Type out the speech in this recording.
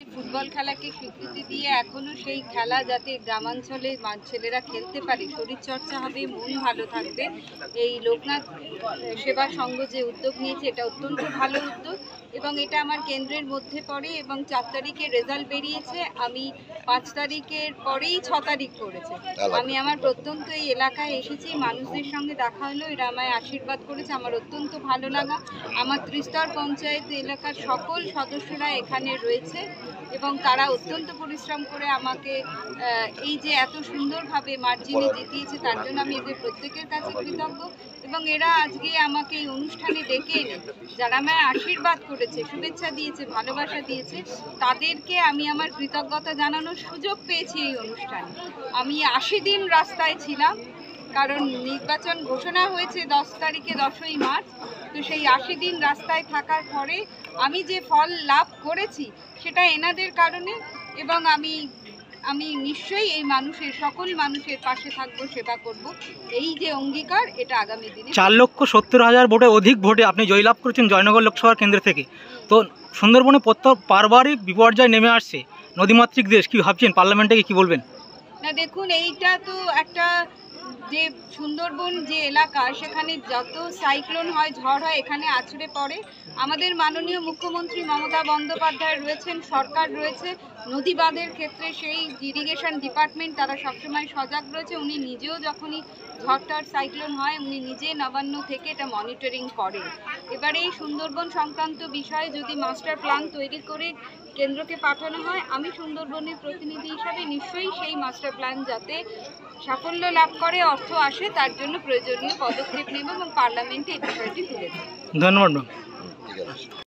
Football খেলাকে স্বীকৃতি দিয়ে এখনো সেই খেলা যাতে গ্রামাঞ্চলে ছেলেরা খেলতে পারে, শরীরচর্চা হবে, মন ভালো থাকবে। এই লোকনাথ সেবা সংঘ যে উদ্যোগ নিয়েছে এটা অত্যন্ত ভালো উদ্যোগ এবং এটা আমার কেন্দ্রের মধ্যে পড়ে এবং 4 তারিখে রেজাল্ট বেরিয়েছে। আমি 5 তারিখের পরেই 6 তারিখ করেছে। আমি আমার প্রত্যন্ত এই এলাকায় এসেছি, মানুষদের সঙ্গে দেখা হলো, এরা আমায় আশীর্বাদ করেছে, আমার অত্যন্ত ভালো লাগা। আমার ত্রিস্তর পঞ্চায়েত এলাকার সকল সদস্যরা এখানে রয়েছে এবং তারা অত্যন্ত পরিশ্রম করে আমাকে এই যে এত সুন্দরভাবে মার্জিনে জিতিয়েছে তার জন্য আমি এদের প্রত্যেকের কাছে কৃতজ্ঞ। এবং এরা আজকে আমাকে এই অনুষ্ঠানে ডেকে এনে যারা আমায় আশীর্বাদ করেছে, শুভেচ্ছা দিয়েছে, ভালোবাসা দিয়েছে, তাদেরকে আমি আমার কৃতজ্ঞতা জানানোর সুযোগ পেয়েছি এই অনুষ্ঠানে। আমি 80 দিন রাস্তায় ছিলাম, কারণ নির্বাচন ঘোষণা হয়েছে 10 তারিখে 10ই মার্চ। তো সেই 80 দিন রাস্তায় থাকার পরে আমি যে ফল লাভ করেছি সেটা এনাদের কারণে এবং আমি নিশ্চয়ই এই সকল মানুষের পাশে থাকবো, সেবা করব। এই যে অঙ্গীকার, এটা আগামী দিনে 4,70,000 ভোটে অধিক ভোটে আপনি জয়লাভ করেছেন জয়নগর লোকসভা কেন্দ্র থেকে। তো সুন্দরবনে পারিবারিক বিপর্যয় নেমে আসছে, নদীমাতৃক দেশ, কি ভাবছেন পার্লামেন্টে কি বলবেন? না দেখুন, এইটা তো একটা যে সুন্দরবন যে এলাকা, সেখানে যত সাইক্লোন হয়, ঝড় হয়, এখানে আছড়ে পড়ে। আমাদের মাননীয় মুখ্যমন্ত্রী মমতা বন্দ্যোপাধ্যায় রয়েছেন, সরকার রয়েছে, নদী বাঁধের ক্ষেত্রে সেই ইরিগেশন ডিপার্টমেন্ট তারা সবসময় সজাগ রয়েছে। উনি নিজেও যখনই ঝড়টার সাইক্লোন হয় উনি নিজে নবান্ন থেকে এটা মনিটরিং করেন। এবারে এই সুন্দরবন সংক্রান্ত বিষয়ে যদি মাস্টার প্ল্যান তৈরি করে কেন্দ্রকে পাঠানো হয়, আমি সুন্দরবনের প্রতিনিধি হিসাবে নিশ্চয়ই সেই মাস্টার প্ল্যান যাতে সাফল্য লাভ করে, অর্থ আসে, তার জন্য প্রয়োজনীয় পদক্ষেপ নেব এবং পার্লামেন্টে এই বিষয়টি তুলে দেব। ধন্যবাদ।